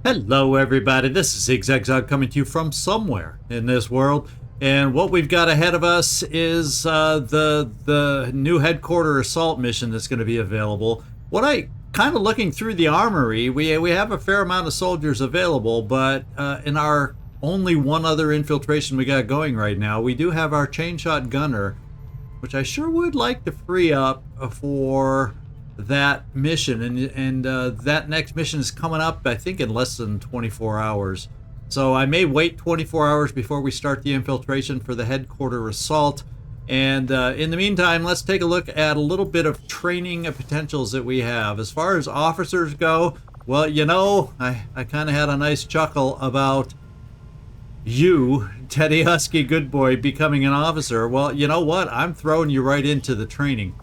Hello everybody, this is ZigZagZog coming to you from somewhere in this world, and what we've got ahead of us is the new headquarter assault mission that's going to be available. What I kind of looking through the armory, we have a fair amount of soldiers available, but in our only one other infiltration we got going right now, we do have our chain shot gunner, which I sure would like to free up for that mission, and that next mission is coming up I think in less than 24 hours, so I may wait 24 hours before we start the infiltration for the headquarter assault. And in the meantime, let's take a look at a little bit of training potentials that we have. As far as officers go, well, you know, I kind of had a nice chuckle about you, Teddy Husky Good Boy, becoming an officer. Well, you know what, I'm throwing you right into the training.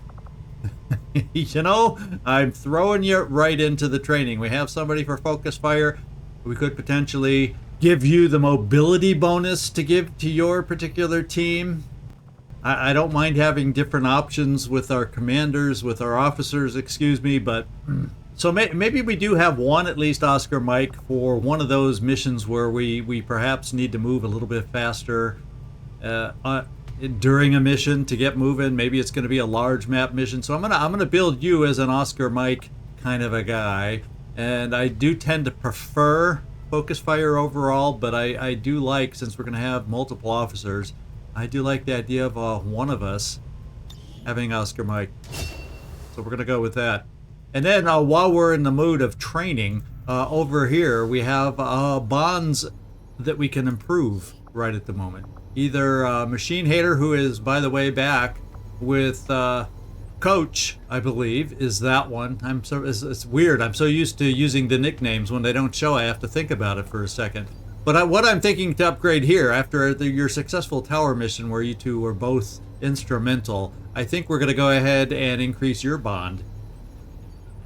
You know, I'm throwing you right into the training. We have somebody for focus fire. We could potentially give you the mobility bonus to give to your particular team. I don't mind having different options with our commanders, with our officers, excuse me, but so maybe we do have one at least Oscar Mike for one of those missions where we perhaps need to move a little bit faster during a mission to get moving. Maybe it's going to be a large map mission, so I'm gonna build you as an Oscar Mike kind of a guy, and I do tend to prefer focus fire overall, but I do like, since we're going to have multiple officers, I do like the idea of one of us having Oscar Mike, so we're going to go with that. And then while we're in the mood of training, over here we have bonds that we can improve right at the moment. Either Machine Hater, who is, by the way, back with Coach, I believe, is that one. It's weird. I'm so used to using the nicknames when they don't show. I have to think about it for a second. But what I'm thinking to upgrade here, after your successful tower mission where you two were both instrumental, I think we're going to go ahead and increase your bond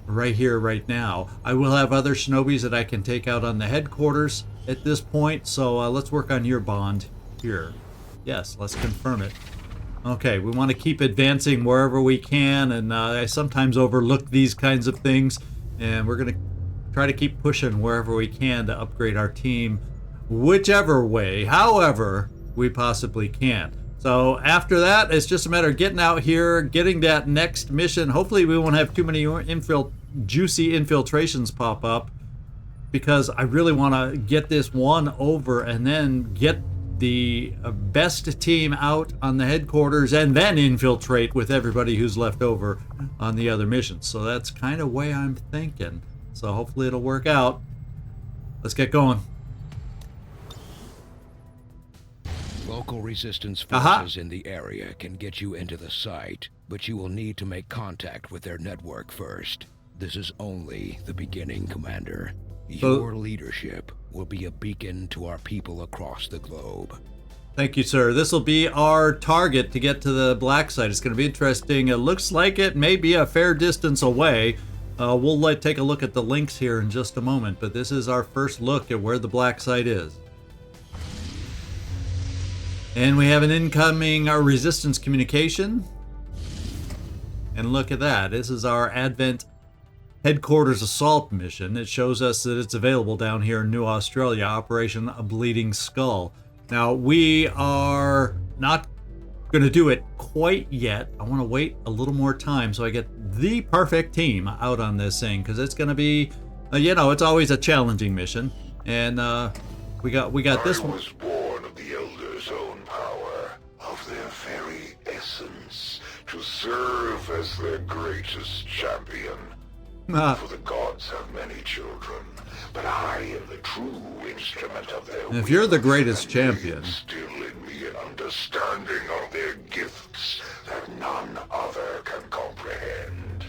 right here, right now. I will have other shinobis that I can take out on the headquarters at this point, so let's work on your bond here. Yes, let's confirm it. Okay, we want to keep advancing wherever we can, and I sometimes overlook these kinds of things, and we're going to try to keep pushing wherever we can to upgrade our team, whichever way, however we possibly can. So after that, it's just a matter of getting out here, getting that next mission. Hopefully we won't have too many juicy infiltrations pop up, because I really want to get this one over and then get the best team out on the headquarters and then infiltrate with everybody who's left over on the other missions. So that's kind of way I'm thinking. So hopefully it'll work out. Let's get going. Local resistance forces in the area can get you into the site, but you will need to make contact with their network first. This is only the beginning, Commander. Your leadership will be a beacon to our people across the globe. Thank you, sir. This will be our target to get to the black site. It's going to be interesting. It looks like it may be a fair distance away. We'll take a look at the links here in just a moment, but this is our first look at where the black site is. And we have an incoming resistance communication. And look at that. This is our Advent Headquarters Assault mission. It shows us that it's available down here in New Australia, Operation A Bleeding Skull. Now, we are not going to do it quite yet. I want to wait a little more time so I get the perfect team out on this thing, because it's going to be, you know, it's always a challenging mission. And we got this one. I was born of the Elder's own power, of their very essence, to serve as their greatest champion. For the gods have many children, but I am the true instrument of their will. If you're the greatest champion, Still in me an understanding of their gifts that none other can comprehend.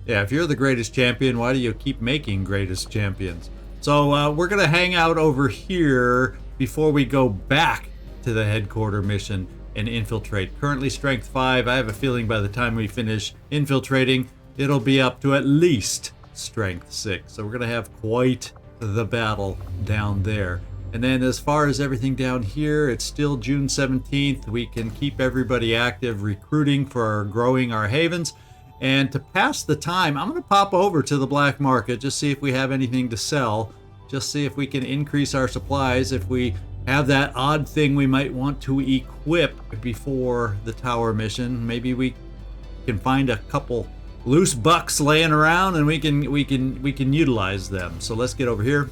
yeah, if you're the greatest champion, why do you keep making greatest champions? So we're gonna hang out over here before we go back to the headquarter mission and infiltrate. Currently strength 5. I have a feeling by the time we finish infiltrating, it'll be up to at least strength 6. So we're going to have quite the battle down there. And then as far as everything down here, it's still June 17th. We can keep everybody active recruiting for growing our havens. And to pass the time, I'm going to pop over to the black market, just see if we have anything to sell, just see if we can increase our supplies. If we have that odd thing we might want to equip before the tower mission, maybe we can find a couple loose bucks laying around and we can utilize them. So let's get over here.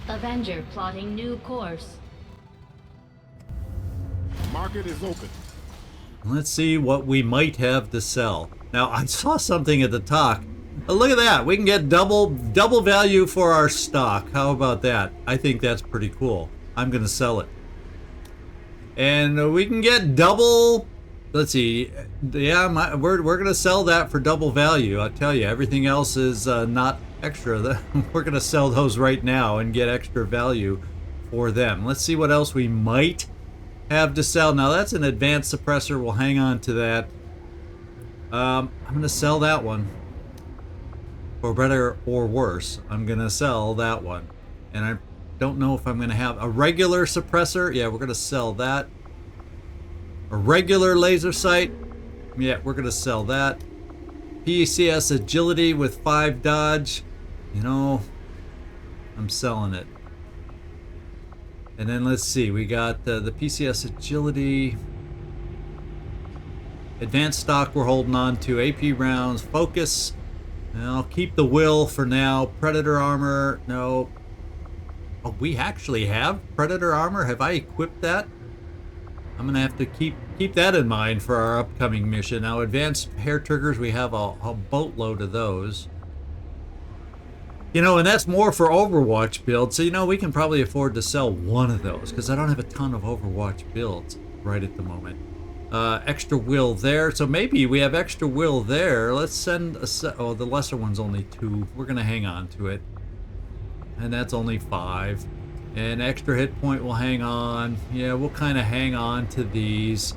Avenger plotting new course. Market is open. Let's see what we might have to sell. Now, I saw something at the top. Oh, look at that. We can get double value for our stock. How about that? I think that's pretty cool. I'm going to sell it. And we can get double... Let's see. Yeah, we're going to sell that for double value. I'll tell you, everything else is not extra. We're going to sell those right now and get extra value for them. Let's see what else we might have to sell. Now, that's an advanced suppressor. We'll hang on to that. I'm going to sell that one. For better or worse, I'm going to sell that one. And I don't know if I'm going to have a regular suppressor. Yeah, we're going to sell that. A regular laser sight. Yeah, we're going to sell that. PCS agility with 5 dodge. You know, I'm selling it. And then let's see. We got the PCS agility. Advanced stock we're holding on to. AP rounds. Focus. And I'll keep the will for now. Predator armor. No. Oh, we actually have Predator armor. Have I equipped that? I'm going to have to keep that in mind for our upcoming mission. Now, advanced hair triggers, we have a boatload of those. You know, and that's more for Overwatch builds. So, you know, we can probably afford to sell one of those because I don't have a ton of Overwatch builds right at the moment. Extra will there. So maybe we have extra will there. Let's send a oh, the lesser one's only 2. We're going to hang on to it. And that's only 5. And extra hit point will hang on. Yeah, we'll kind of hang on to these.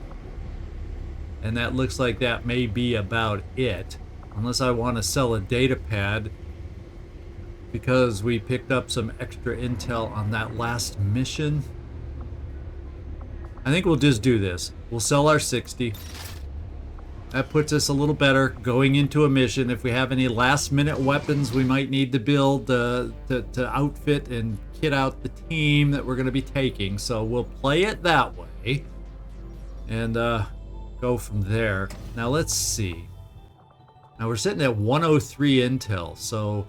And that looks like that may be about it. Unless I want to sell a data pad. Because we picked up some extra intel on that last mission. I think we'll just do this. We'll sell our 60. That puts us a little better going into a mission. If we have any last minute weapons we might need to build to outfit and kit out the team that we're going to be taking. So we'll play it that way. And go from there. Now let's see. Now we're sitting at 103 intel. So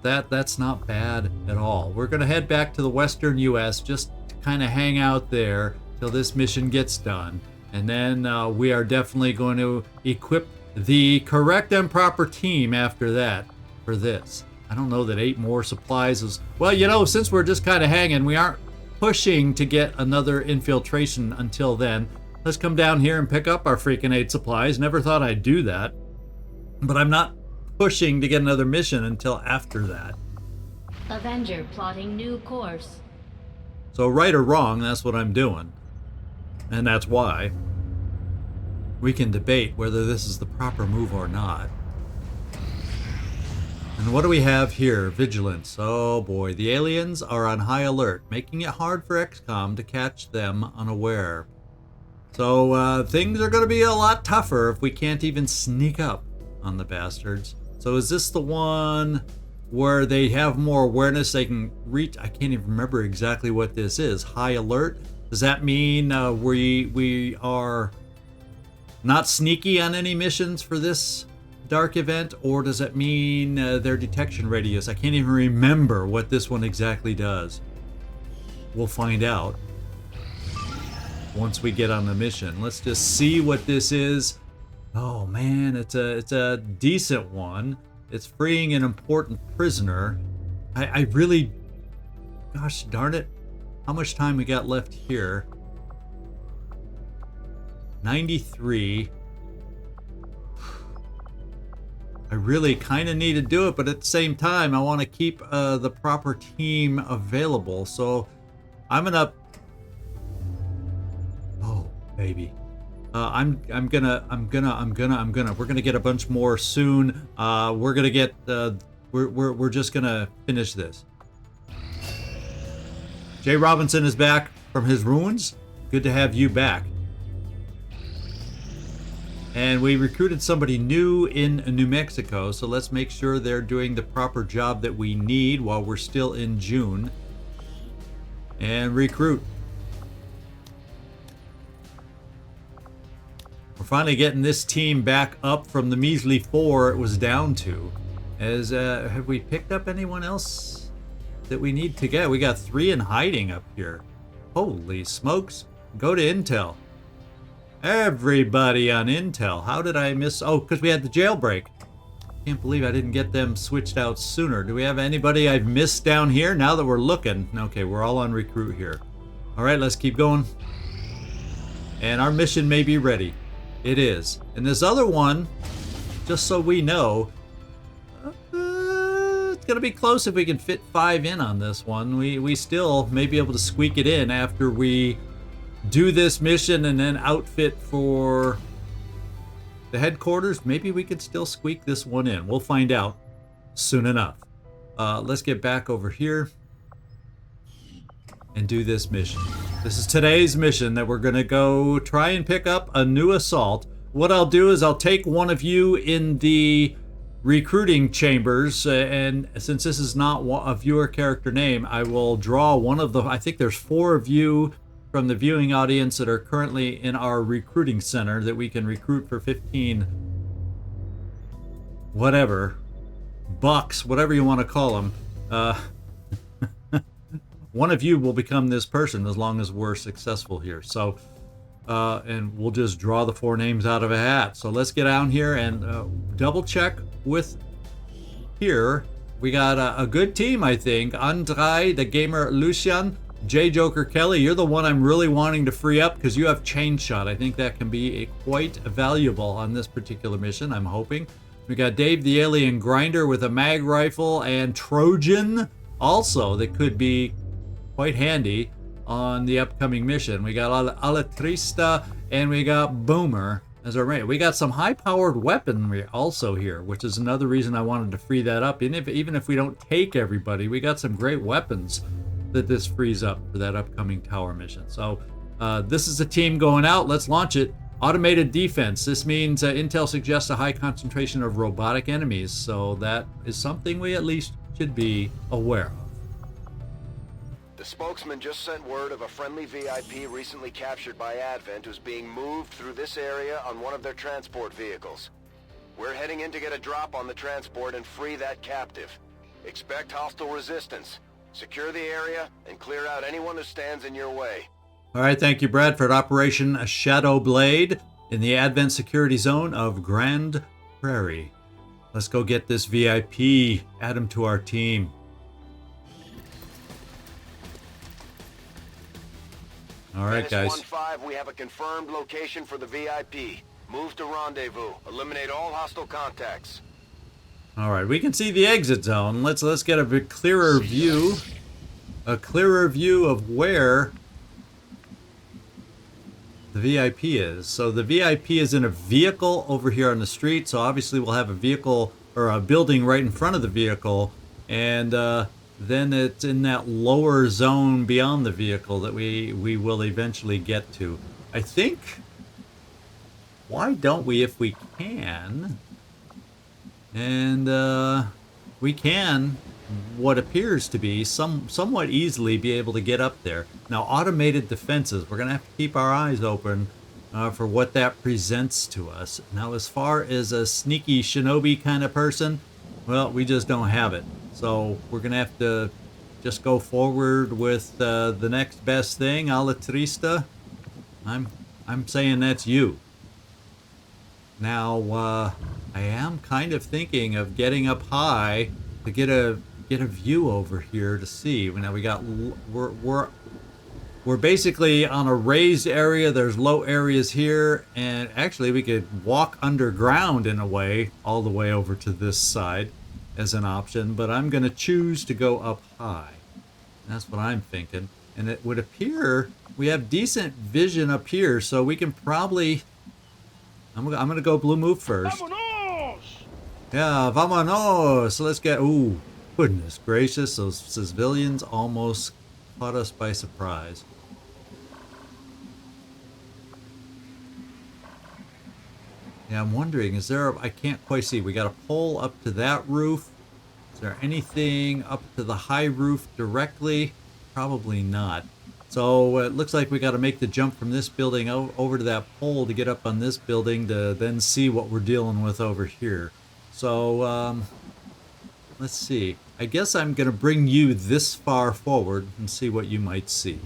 that's not bad at all. We're going to head back to the western US just to kind of hang out there till this mission gets done. And then we are definitely going to equip the correct and proper team after that for this. I don't know that 8 more supplies is... Well, you know, since we're just kind of hanging, we aren't pushing to get another infiltration until then. Let's come down here and pick up our freaking 8 supplies. Never thought I'd do that. But I'm not pushing to get another mission until after that. Avenger plotting new course. So right or wrong, that's what I'm doing. And that's why we can debate whether this is the proper move or not. And what do we have here? Vigilance. Oh boy, the aliens are on high alert, making it hard for XCom to catch them unaware. So things are going to be a lot tougher if we can't even sneak up on the bastards. So is this the one where they have more awareness, they can reach? I can't even remember exactly what this is. High alert? Does that mean we are not sneaky on any missions for this dark event? Or does it mean their detection radius? I can't even remember what this one exactly does. We'll find out once we get on the mission. Let's just see what this is. Oh man, it's a decent one. It's freeing an important prisoner. I really... Gosh darn it. How much time we got left here? 93. I really kind of need to do it, but at the same time, I want to keep the proper team available. So I'm gonna. Oh baby, we're gonna get a bunch more soon. We're gonna get. We're just gonna finish this. Jay Robinson is back from his ruins. Good to have you back. And we recruited somebody new in New Mexico, so let's make sure they're doing the proper job that we need while we're still in June. and recruit. We're finally getting this team back up from the measly 4 it was down to. Have we picked up anyone else that we need to get? We got 3 in hiding up here. Holy smokes. Go to Intel. Everybody on Intel. How did I miss? Oh, because we had the jailbreak. Can't believe I didn't get them switched out sooner. Do we have anybody I've missed down here? Now that we're looking. Okay, we're all on recruit here. All right, let's keep going. And our mission may be ready. It is. And this other one, just so we know, it's going to be close if we can fit 5 in on this one. We still may be able to squeak it in after we do this mission and then outfit for the headquarters. Maybe we could still squeak this one in. We'll find out soon enough. Let's get back over here and do this mission. This is today's mission that we're going to go try and pick up a new assault. What I'll do is I'll take one of you in the recruiting chambers, and since this is not a viewer character name, I will draw one of the, I think there's 4 of you from the viewing audience that are currently in our recruiting center that we can recruit for 15 whatever bucks, whatever you want to call them. One of you will become this person as long as we're successful here. So and we'll just draw the 4 names out of a hat. So let's get down here and double check with here. We got a good team, I think. Andrei, the gamer, Lucian, J Joker Kelly, you're the one I'm really wanting to free up because you have chain shot. I think that can be quite valuable on this particular mission, I'm hoping. We got Dave the Alien Grinder with a mag rifle and Trojan also that could be quite handy on the upcoming mission. We got Alatrista and we got Boomer as our mate. We got some high-powered weaponry also here, which is another reason I wanted to free that up. And even if we don't take everybody, we got some great weapons that this frees up for that upcoming tower mission. So this is a team going out. Let's launch it. Automated defense. This means Intel suggests a high concentration of robotic enemies. So that is something we at least should be aware of. The spokesman just sent word of a friendly VIP recently captured by Advent who's being moved through this area on one of their transport vehicles. We're heading in to get a drop on the transport and free that captive. Expect hostile resistance. Secure the area and clear out anyone who stands in your way. All right, thank you, Bradford. Operation Shadow Blade in the Advent Security Zone of Grand Prairie. Let's go get this VIP. Add him to our team. All right, guys. 1-5, we have a confirmed location for the VIP. Move to rendezvous. Eliminate all hostile contacts. All right, we can see the exit zone. Let's get a bit clearer view. A clearer view of where the VIP is. So the VIP is in a vehicle over here on the street. So obviously we'll have a vehicle or a building right in front of the vehicle. And then it's in that lower zone beyond the vehicle that we will eventually get to. I think, why don't we, if we can, and we can, what appears to be somewhat easily be able to get up there. Now, automated defenses, we're going to have to keep our eyes open for what that presents to us. Now, as far as a sneaky shinobi kind of person, well, we just don't have it. So we're going to have to just go forward with the next best thing. Alatrista, I'm saying that's you. Now, I am kind of thinking of getting up high to get a view over here to see. Now we got we're basically on a raised area. There's low areas here, and actually we could walk underground in a way all the way over to this side as an option, but I'm going to choose to go up high. That's what I'm thinking. And it would appear we have decent vision up here, so we can probably... I'm going to go blue move first. Vamonos! Yeah, vamonos! So let's get... Ooh, goodness gracious, those civilians almost caught us by surprise. Yeah, I'm wondering, is there... I can't quite see. We got a pole up to that roof. Is there anything up to the high roof directly? probably not. So it looks like we got to make the jump from this building over to that pole to get up on this building to then see what we're dealing with over here. So let's see. I guess I'm going to bring you this far forward and see what you might see.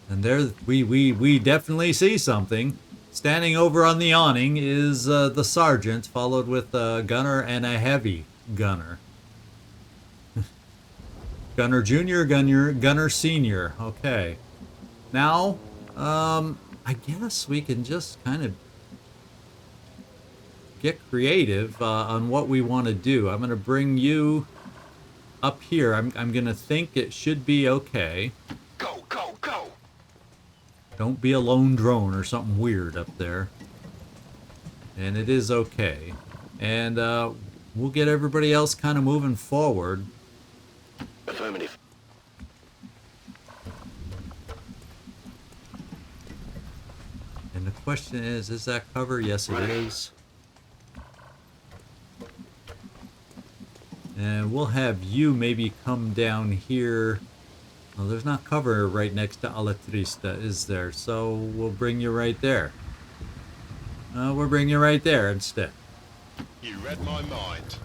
And there we definitely see something. Standing over on the awning is the sergeant, followed with a gunner and a heavy gunner. Gunner Junior, Gunner Senior. Okay. Now, I guess we can just kind of get creative on what we want to do. I'm going to bring you up here. I'm going to think it should be okay. Go, go, go! Don't be a lone drone or something weird up there. And it is okay. And we'll get everybody else kind of moving forward. Affirmative. And the question is that cover? Yes, it is. And we'll have you maybe come down here. Well, there's not cover right next to Alatrista, is there? So we'll bring you right there. We'll bring you right there instead. You read my mind.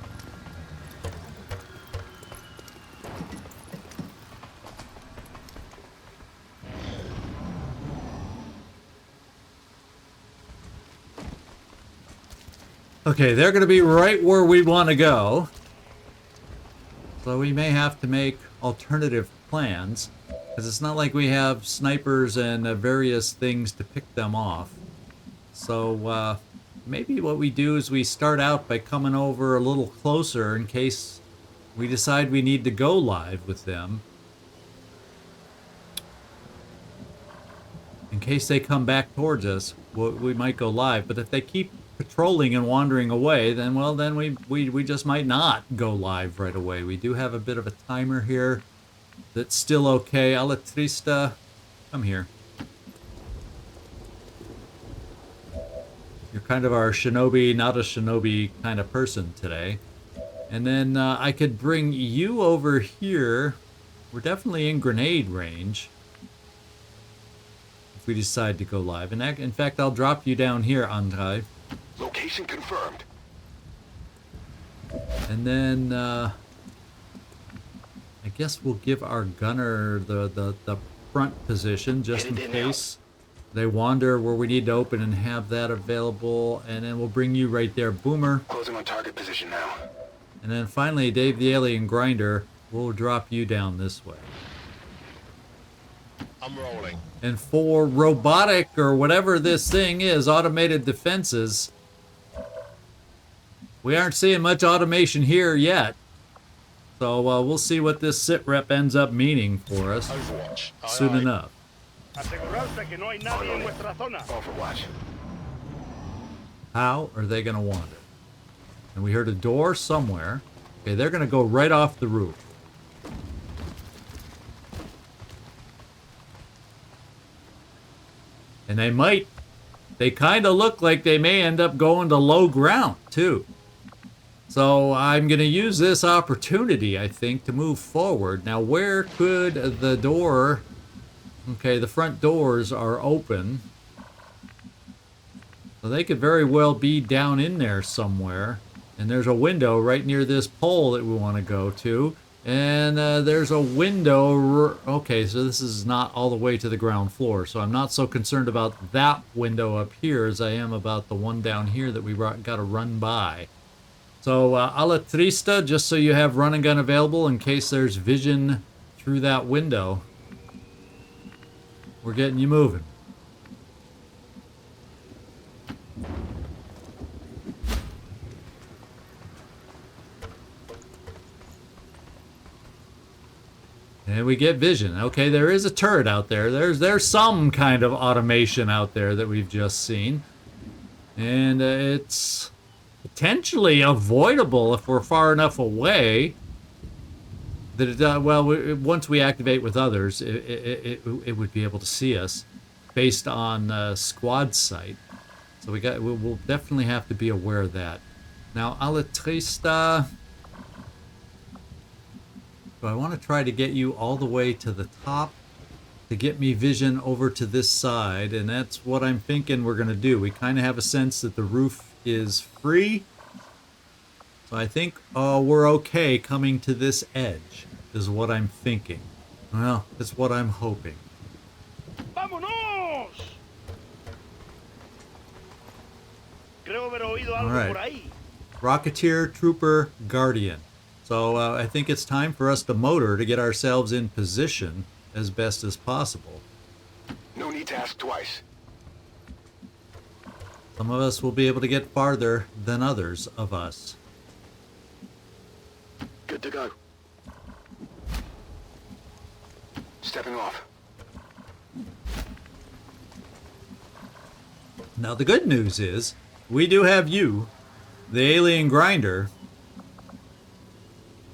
Okay, they're going to be right where we want to go. So we may have to make alternative plans, because it's not like we have snipers and various things to pick them off. So maybe what we do is we start out by coming over a little closer in case we decide we need to go live with them. In case they come back towards us, we might go live. But if they keep patrolling and wandering away, then well, then we just might not go live right away. We do have a bit of a timer here that's still okay. Alatrista, come here. You're kind of our shinobi, not a shinobi kind of person today. And then I could bring you over here. We're definitely in grenade range if we decide to go live. And in fact, I'll drop you down here, Andrei. Location confirmed. And then I guess we'll give our gunner the front position just in case they wander where we need to open and have that available. And then we'll bring you right there, Boomer. Closing on target position now. And then finally, Dave the Alien Grinder, we'll drop you down this way. I'm rolling. And for robotic or whatever this thing is, automated defenses, we aren't seeing much automation here yet. So we'll see what this Sitrep ends up meaning for us Overwatch. soon enough. Overwatch. How are they going to wander? And we heard a door somewhere. Okay, they're going to go right off the roof. And they kind of look like they may end up going to low ground, too. So I'm going to use this opportunity, I think, to move forward. Now, where could the door... Okay, the front doors are open. So they could very well be down in there somewhere. And there's a window right near this pole that we want to go to. And there's a window... Okay, so this is not all the way to the ground floor. So I'm not so concerned about that window up here as I am about the one down here that we got to run by. So, Alatrista, just so you have run and gun available in case there's vision through that window. We're getting you moving. And we get vision. Okay, there is a turret out there. There's some kind of automation out there that we've just seen. And it's potentially avoidable if we're far enough away. That once we activate with others, it would be able to see us based on squad sight. So we'll definitely have to be aware of that. Now, Alatrista, So I want to try to get you all the way to the top to get me vision over to this side, and that's what I'm thinking we're going to do. We kind of have a sense that the roof is free, so I think we're okay coming to this edge, is what I'm thinking. Well, it's what I'm hoping. ¡Vámonos! Creo haber oído algo All right. por ahí. Rocketeer, Trooper, Guardian. So I think it's time for us to motor to get ourselves in position as best as possible. No need to ask twice. Some of us will be able to get farther than others of us. Good to go. Stepping off. Now the good news is, we do have you, the alien grinder,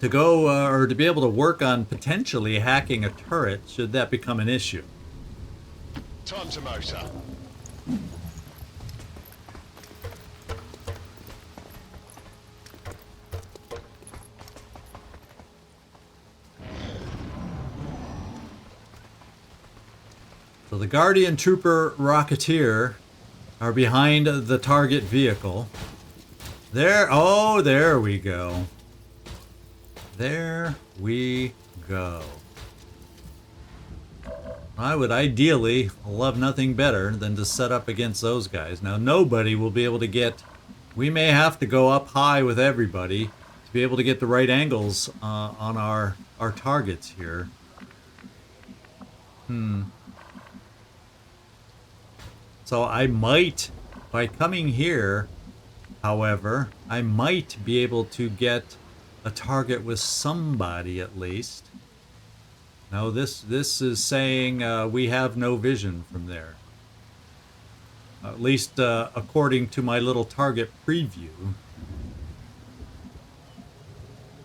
to go or to be able to work on potentially hacking a turret should that become an issue. Time to motor. So the Guardian, Trooper, Rocketeer are behind the target vehicle. There, oh, there we go. There we go. I would ideally love nothing better than to set up against those guys. Now, nobody will be able to get... We may have to go up high with everybody to be able to get the right angles on our targets here. So I might, by coming here, however, I might be able to get a target with somebody at least. No, this is saying we have no vision from there. At least according to my little target preview.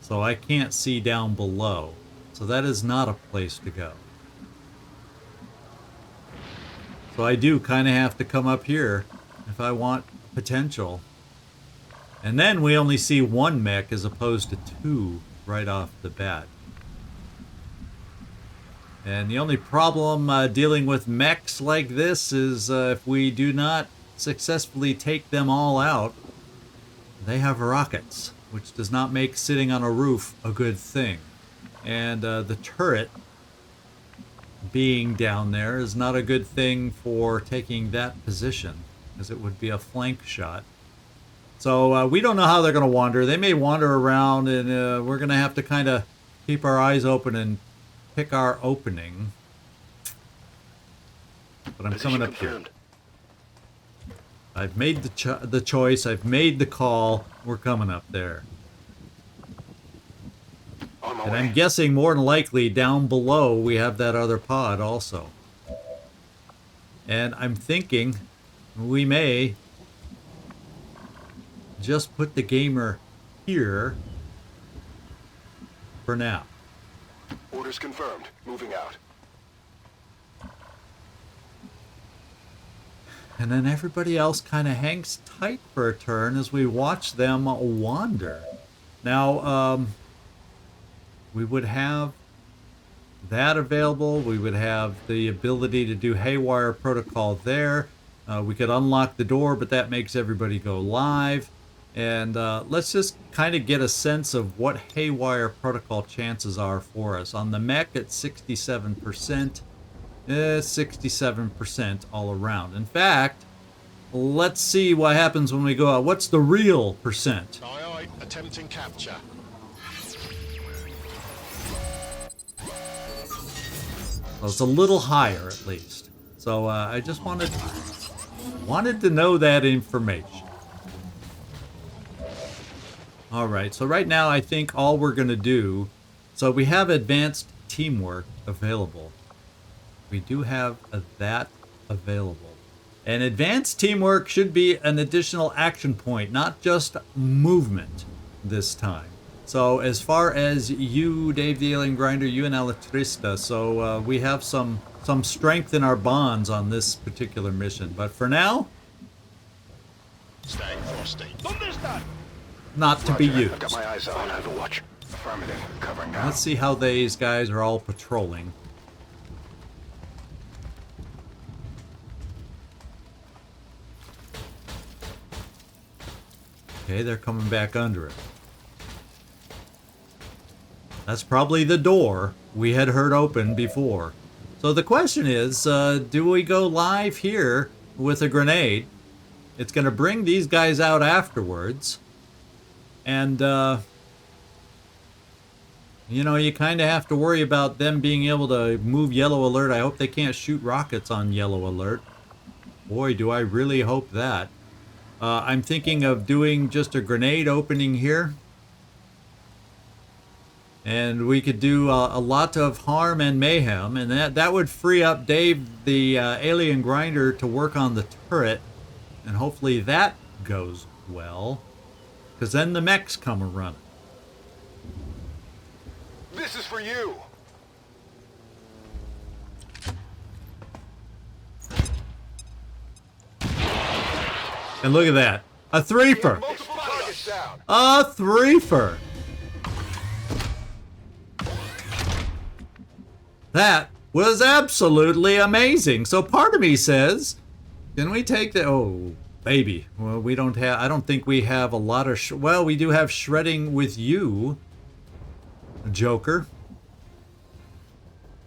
So I can't see down below. So that is not a place to go. So I do kind of have to come up here if I want potential. And then we only see one mech as opposed to two right off the bat. And the only problem dealing with mechs like this is if we do not successfully take them all out, they have rockets, which does not make sitting on a roof a good thing. And the turret being down there is not a good thing for taking that position, as it would be a flank shot. So we don't know how they're going to wander. They may wander around, and we're going to have to kind of keep our eyes open and pick our opening. But I'm coming up here. I've made the choice. I've made the call. We're coming up there. And I'm guessing more than likely down below we have that other pod also. And I'm thinking we may just put the gamer here for now. Orders confirmed. Moving out. And then everybody else kind of hangs tight for a turn as we watch them wander. Now, we would have that available. We would have the ability to do Haywire Protocol there. We could unlock the door, but that makes everybody go live. And let's just kind of get a sense of what Haywire Protocol chances are for us. On the mech, it's 67%. 67% all around. In fact, let's see what happens when we go out. What's the real percent? Aye, aye. Attempting capture. Well, it's a little higher, at least. So I just wanted to know that information. All right, so right now I think all we're going to do... So we have advanced teamwork available. We do have that available. And advanced teamwork should be an additional action point, not just movement this time. So as far as you, Dave the Alien Grinder, you and Electrista, so we have some strength in our bonds on this particular mission. But for now, Stay frosty. ¿Dónde están? not to be Roger, used. I've got my eyes on Overwatch. Affirmative. Covering now. Let's see how these guys are all patrolling. Okay, they're coming back under it. That's probably the door we had heard open before. So the question is, do we go live here with a grenade? It's going to bring these guys out afterwards. And, you know, you kind of have to worry about them being able to move yellow alert. I hope they can't shoot rockets on yellow alert. Boy, do I really hope that. I'm thinking of doing just a grenade opening here. And we could do a lot of harm and mayhem. And that would free up Dave, the alien grinder, to work on the turret. And hopefully that goes well. Because then the mechs come running. This is for you. And look at that. A threefer. Multiple targets down. A threefer. That was absolutely amazing. So part of me says, can we take the... Oh, baby. Well, we don't have... I don't think we have a lot of... Well, we do have shredding with you, Joker.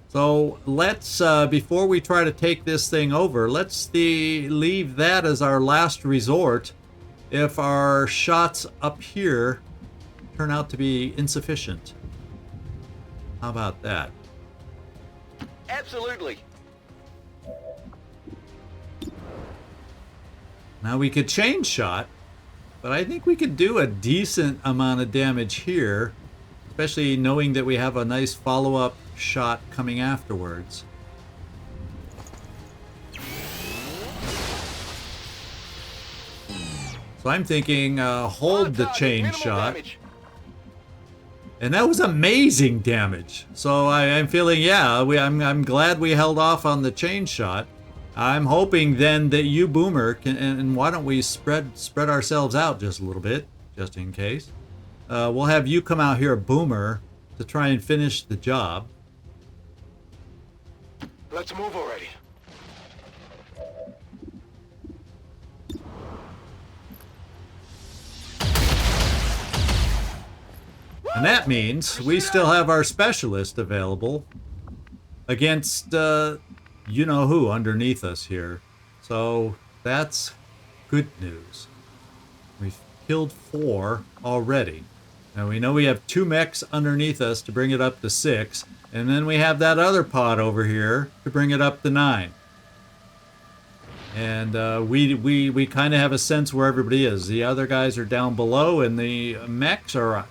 So let's, before we try to take this thing over, let's leave that as our last resort if our shots up here turn out to be insufficient. How about that? Absolutely. Now we could change shot, but I think we could do a decent amount of damage here, especially knowing that we have a nice follow-up shot coming afterwards. So I'm thinking hold the chain shot. Damage. And that was amazing damage. So I'm feeling, yeah, I'm glad we held off on the chain shot. I'm hoping then that you, Boomer, can, and why don't we spread ourselves out just a little bit, just in case. We'll have you come out here, Boomer, to try and finish the job. Let's move already. And that means we still have our specialist available against you know who underneath us here. So that's good news. We've killed 4 already. Now we know we have 2 mechs underneath us to bring it up to 6. And then we have that other pod over here to bring it up to 9. And we kind of have a sense where everybody is. The other guys are down below, and the mechs are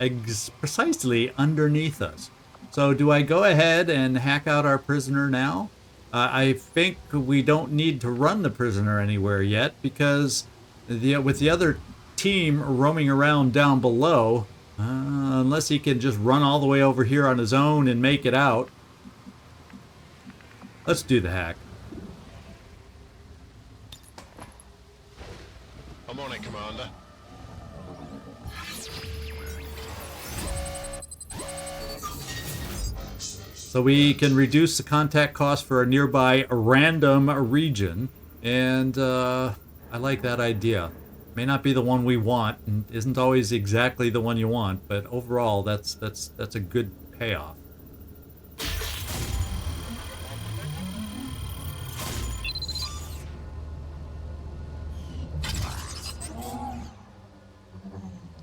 precisely underneath us. So do I go ahead and hack out our prisoner now? I think we don't need to run the prisoner anywhere yet, because with the other team roaming around down below, unless he can just run all the way over here on his own and make it out. Let's do the hack. I'm on it, Commander. So we can reduce the contact cost for a nearby random region, and I like that idea. May not be the one we want, and isn't always exactly the one you want, but overall, that's a good payoff.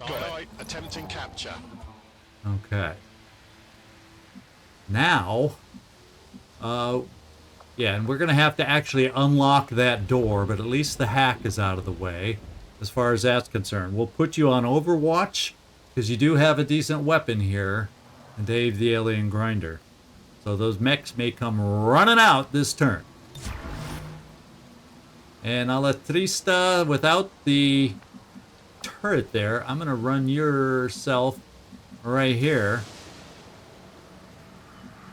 Aye, attempting capture. Okay. Now, yeah, and we're going to have to actually unlock that door, but at least the hack is out of the way as far as that's concerned. We'll put you on Overwatch because you do have a decent weapon here, and Dave the Alien Grinder. So those mechs may come running out this turn. And Alatrista, without the turret there, I'm going to run yourself right here.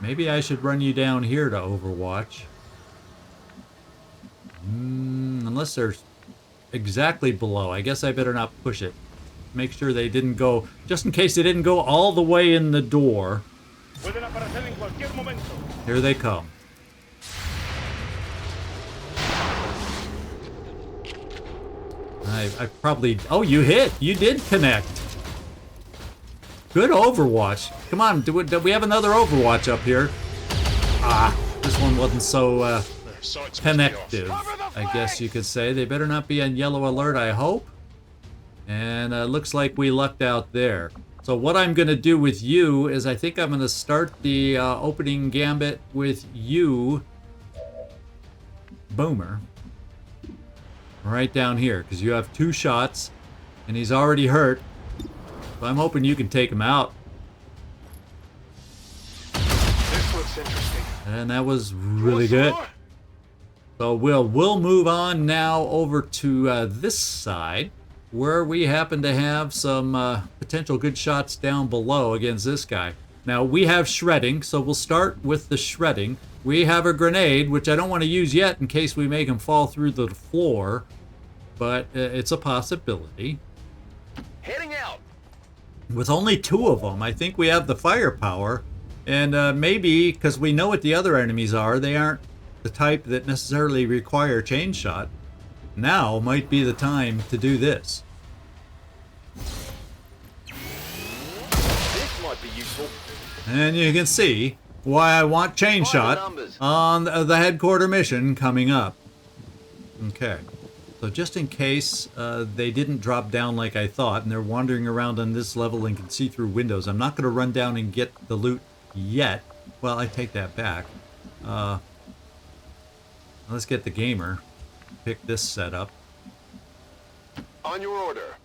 Maybe I should run you down here to Overwatch. Unless they're exactly below. I guess I better not push it. make sure they didn't go, just in case they didn't go all the way in the door. Pueden aparecer en cualquier momento. Here they come. I probably... Oh, you hit! You did connect! Good Overwatch. Come on, do we have another Overwatch up here? Ah, this one wasn't so connective, I guess you could say. They better not be on yellow alert, I hope. And looks like we lucked out there. So what I'm going to do with you is I think I'm going to start the opening gambit with you, Boomer. Right down here, because you have 2 shots, and he's already hurt. So I'm hoping you can take him out. This looks interesting. And that was really good. So we'll move on now over to this side, where we happen to have some potential good shots down below against this guy. Now we have shredding, so we'll start with the shredding. We have a grenade, which I don't want to use yet in case we make him fall through the floor, but it's a possibility. Heading out. With only 2 of them, I think we have the firepower, and maybe, because we know what the other enemies are, they aren't the type that necessarily require chain shot. Now might be the time to do this. This might be useful. And you can see why I want chain shot on the headquarter mission coming up. Okay. So just in case they didn't drop down like I thought, and they're wandering around on this level and can see through windows, I'm not going to run down and get the loot yet. Well, I take that back. Let's get the gamer. Pick this setup. On your order.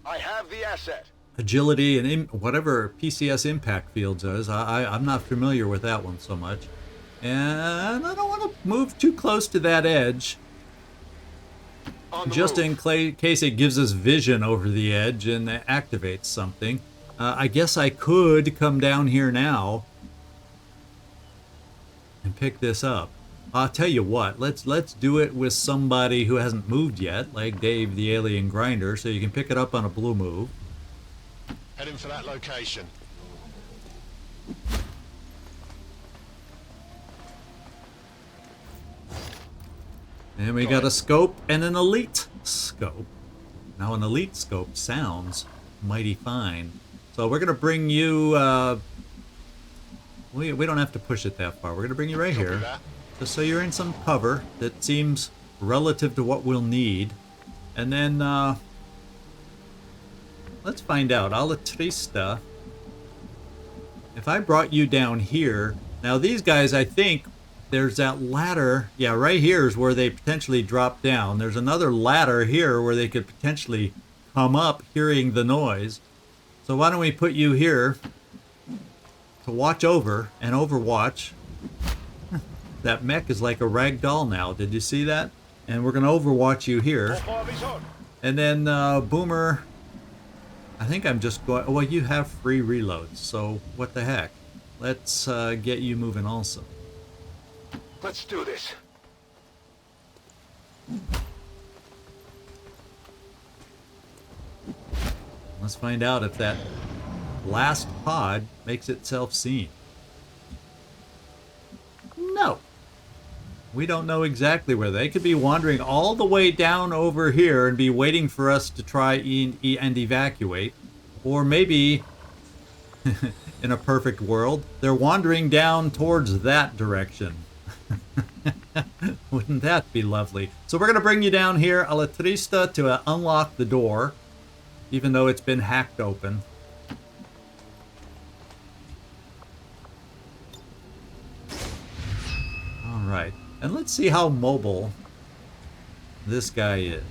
I have the asset. Agility and whatever PCS impact fields is. I'm not familiar with that one so much. And I don't want to move too close to that edge. Just in case it gives us vision over the edge and activates something. I guess I could come down here now and pick this up. I'll tell you what, let's do it with somebody who hasn't moved yet, like Dave the Alien Grinder, so you can pick it up on a blue move. Heading for that location. And we got a scope and an elite scope. Now an elite scope sounds mighty fine. So we're gonna bring you, we don't have to push it that far. We're gonna bring you right here. Just so you're in some cover that seems relative to what we'll need. And then, let's find out. Alatrista. If I brought you down here, now these guys, I think, there's that ladder. Yeah, right here is where they potentially drop down. There's another ladder here where they could potentially come up hearing the noise. So why don't we put you here to watch over and overwatch. That mech is like a rag doll now. Did you see that? And we're going to overwatch you here. And then Boomer, I think I'm just going... Well, you have free reloads, so what the heck. Let's get you moving also. Let's do this. Let's find out if that last pod makes itself seen. No. We don't know exactly where they could be wandering all the way down over here and be waiting for us to try and evacuate. Or maybe, in a perfect world, they're wandering down towards that direction. Wouldn't that be lovely? So we're going to bring you down here, Alatrista, to unlock the door, even though it's been hacked open. Alright, and let's see how mobile this guy is.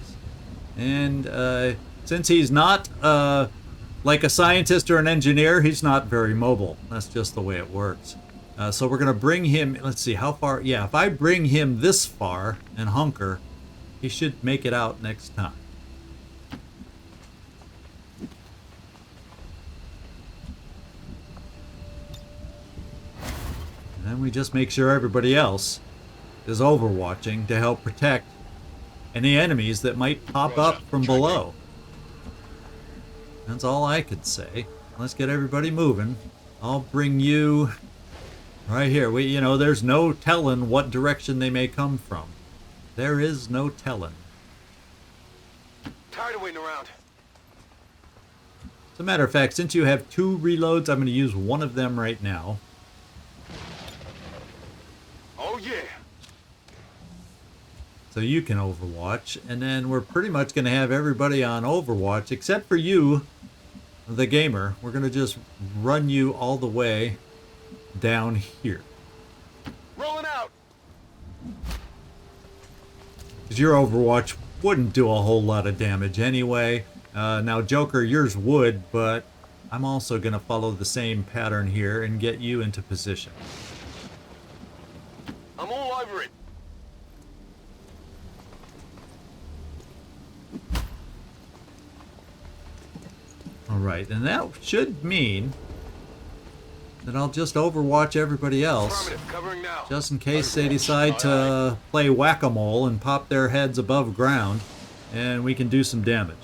And since he's not like a scientist or an engineer, he's not very mobile. That's just the way it works. So we're going to bring him, let's see, how far? Yeah, if I bring him this far and hunker, he should make it out next time. And then we just make sure everybody else is overwatching to help protect any enemies that might pop up from below. That's all I could say. Let's get everybody moving. I'll bring you right here. There's no telling what direction they may come from. There is no telling. Tired of waiting around. As a matter of fact, since you have 2 reloads, I'm going to use one of them right now. Oh yeah. So you can Overwatch, and then we're pretty much going to have everybody on Overwatch, except for you, the gamer. We're going to just run you all the way down here. Rolling out. Because your Overwatch wouldn't do a whole lot of damage anyway. Now, Joker, yours would, but I'm also going to follow the same pattern here and get you into position. I'm all over it. Alright, and that should mean that I'll just Overwatch everybody else, Covering now. just in case they decide to play whack-a-mole and pop their heads above ground, and we can do some damage.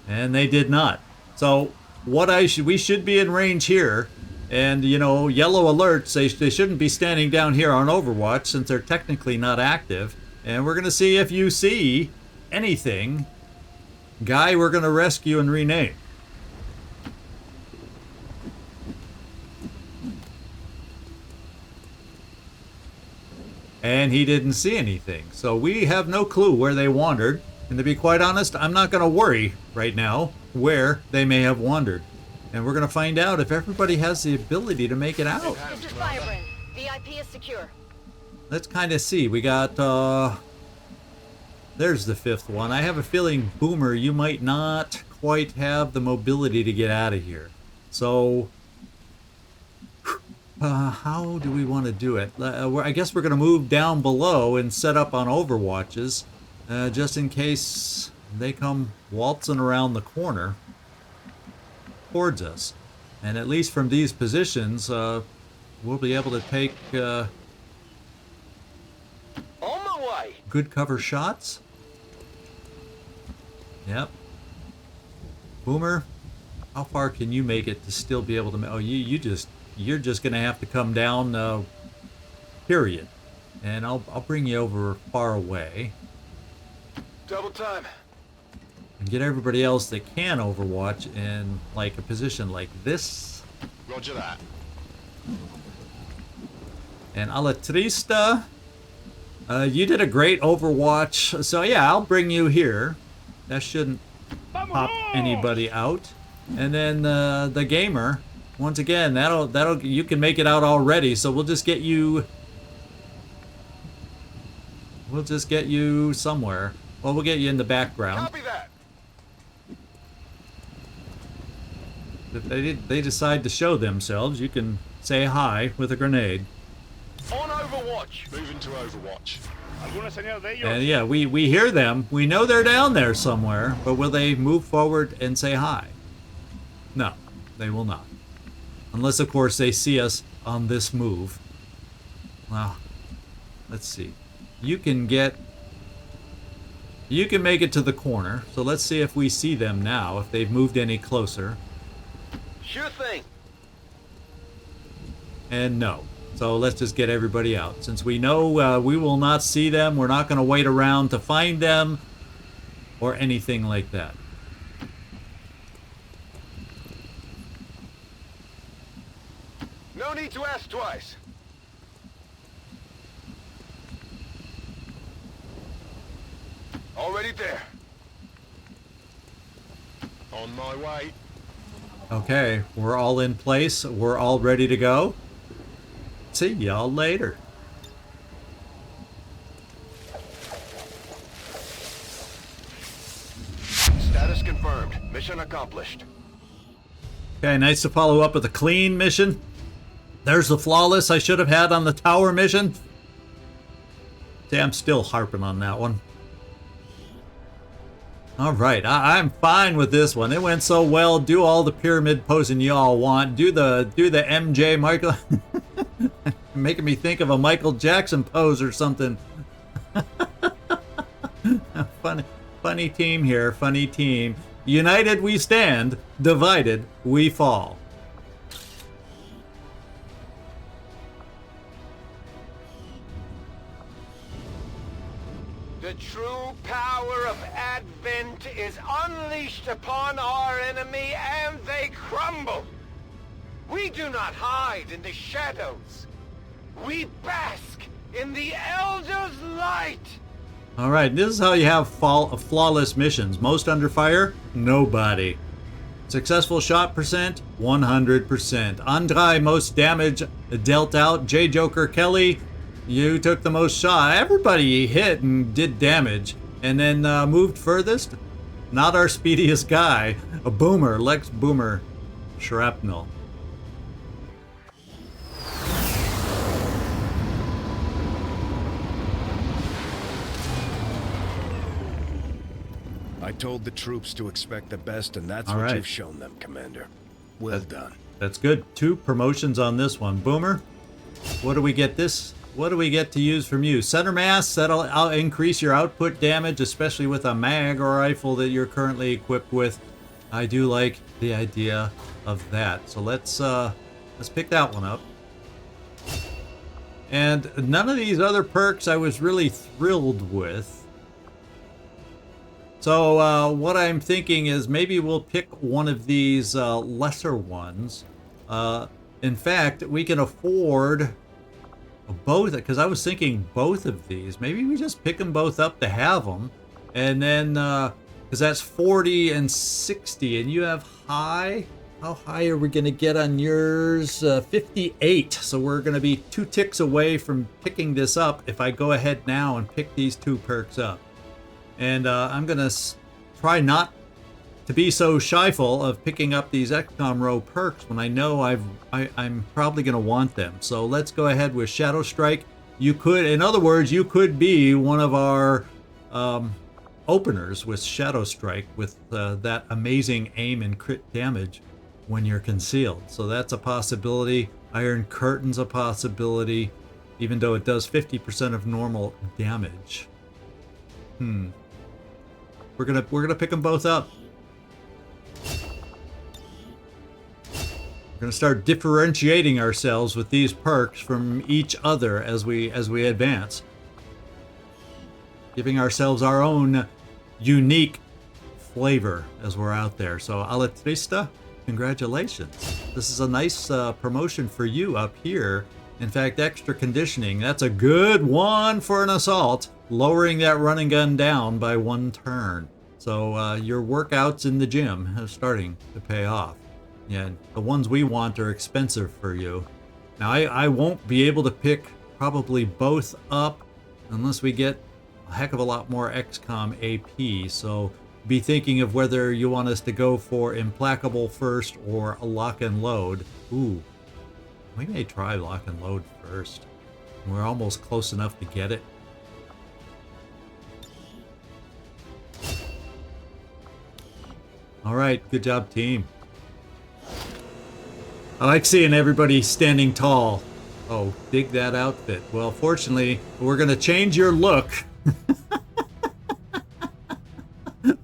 And they did not. So we should be in range here, and yellow alerts, they shouldn't be standing down here on Overwatch since they're technically not active. And we're gonna see if you see anything. Guy, we're gonna rescue and rename. And he didn't see anything. So we have no clue where they wandered. And to be quite honest, I'm not going to worry right now where they may have wandered. And we're going to find out if everybody has the ability to make it out. This is Firebrand. VIP is secure. Let's kind of see. We got, there's the 5th one. I have a feeling, Boomer, you might not quite have the mobility to get out of here. So, how do we want to do it? I guess we're going to move down below and set up on Overwatches. Just in case they come waltzing around the corner towards us. And at least from these positions, we'll be able to take On my way. good cover shots. Yep. Boomer, how far can you make it to still be able to... Oh, you're just going to have to come down, period. And I'll bring you over far away. Double time. And get everybody else that can Overwatch in like a position like this. Roger that. And Alatrista, you did a great Overwatch. So yeah, I'll bring you here. That shouldn't pop anybody out. And then the gamer, once again, that'll you can make it out already. So we'll just get you somewhere. Well, we'll get you in the background. Copy that. If they decide to show themselves, you can say hi with a grenade. On Overwatch. Moving to Overwatch. ¿Alguna señal de ellos? And yeah, we hear them. We know they're down there somewhere, but will they move forward and say hi? No, they will not. Unless, of course, they see us on this move. Well, let's see. You can make it to the corner, so let's see if we see them now, if they've moved any closer. Sure thing. And no. So let's just get everybody out. Since we know we will not see them, we're not going to wait around to find them or anything like that. No need to ask twice. Already there. On my way. Okay, we're all in place. We're all ready to go. See y'all later. Status confirmed. Mission accomplished. Okay, nice to follow up with a clean mission. There's the flawless I should have had on the tower mission. See, I'm still harping on that one. Alright, I'm fine with this one. It went so well. Do all the pyramid posing you all want. Do the MJ Michael. Making me think of a Michael Jackson pose or something. Funny team here, funny team. United we stand, divided we fall. The true power of Advent is unleashed upon our enemy, and they crumble. We do not hide in the shadows. We bask in the Elder's light. All right, this is how you have flawless missions. Most under fire? Nobody. Successful shot percent? 100%. Andre, most damage dealt out. J. Joker Kelly, you took the most shot. Everybody hit and did damage. And then moved furthest? Not our speediest guy. A Boomer, Lex Boomer Shrapnel. I told the troops to expect the best, and that's All what right. you've shown them, Commander. Well done. That's good. 2 promotions on this one. Boomer, what do we get this? What do we get to use from you? Center mass, that'll increase your output damage, especially with a mag or rifle that you're currently equipped with. I do like the idea of that. So let's pick that one up. And none of these other perks I was really thrilled with. So what I'm thinking is maybe we'll pick one of these lesser ones. In fact, we can afford both, because I was thinking both of these. Maybe we just pick them both up to have them. And then, because that's 40 and 60, and you have high. How high are we going to get on yours? 58. So we're going to be 2 ticks away from picking this up if I go ahead now and pick these 2 perks up. And I'm going to try not to be so shyful of picking up these XCom row perks when I know I'm probably going to want them. So let's go ahead with Shadow Strike. You could, in other words, you could be one of our openers with Shadow Strike with that amazing aim and crit damage when you're concealed. So that's a possibility. Iron Curtain's a possibility, even though it does 50% of normal damage. We're gonna pick them both up. We're gonna start differentiating ourselves with these perks from each other as we advance, giving ourselves our own unique flavor as we're out there. So Alatrista, congratulations. This is a nice promotion for you up here. In fact, extra conditioning, that's a good one for an assault, lowering that running gun down by 1 turn. So your workouts in the gym are starting to pay off. Yeah, the ones we want are expensive for you. Now, I won't be able to pick probably both up unless we get a heck of a lot more XCom AP. So be thinking of whether you want us to go for Implacable first or Lock and Load. Ooh, we may try Lock and Load first. We're almost close enough to get it. All right, good job, team. I like seeing everybody standing tall. Oh, dig that outfit. Well, fortunately, we're going to change your look.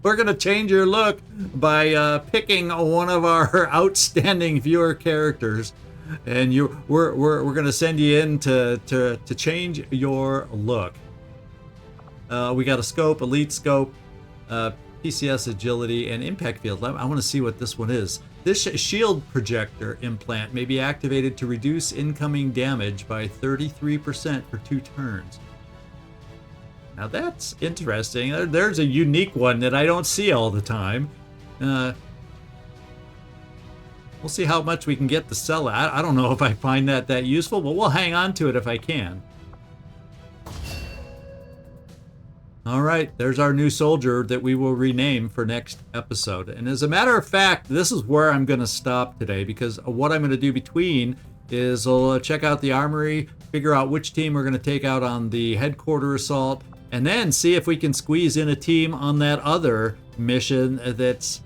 We're going to change your look by picking one of our outstanding viewer characters. And we're going to send you in to change your look. We got a scope, elite scope, PCS agility, and impact field. I want to see what this one is. This shield projector implant may be activated to reduce incoming damage by 33% for 2 turns. Now that's interesting. There's a unique one that I don't see all the time. We'll see how much we can get to sell it. I don't know if I find that useful, but we'll hang on to it if I can. All right, there's our new soldier that we will rename for next episode. And as a matter of fact, this is where I'm going to stop today, because what I'm going to do between is I'll check out the armory, figure out which team we're going to take out on the headquarter assault, and then see if we can squeeze in a team on that other mission that's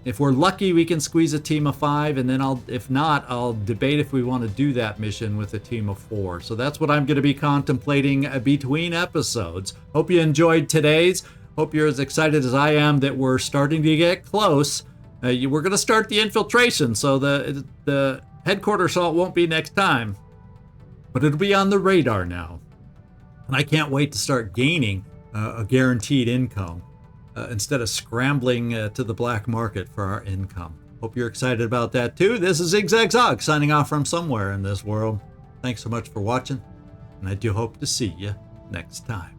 If we're lucky, we can squeeze a team of 5, and then if not, I'll debate if we want to do that mission with a team of 4. So that's what I'm going to be contemplating between episodes. Hope you enjoyed today's. Hope you're as excited as I am that we're starting to get close. We're going to start the infiltration, so the headquarters assault won't be next time, but it'll be on the radar now. And I can't wait to start gaining a guaranteed income instead of scrambling to the black market for our income. Hope you're excited about that too. This is ZigZagZog signing off from somewhere in this world. Thanks so much for watching, and I do hope to see you next time.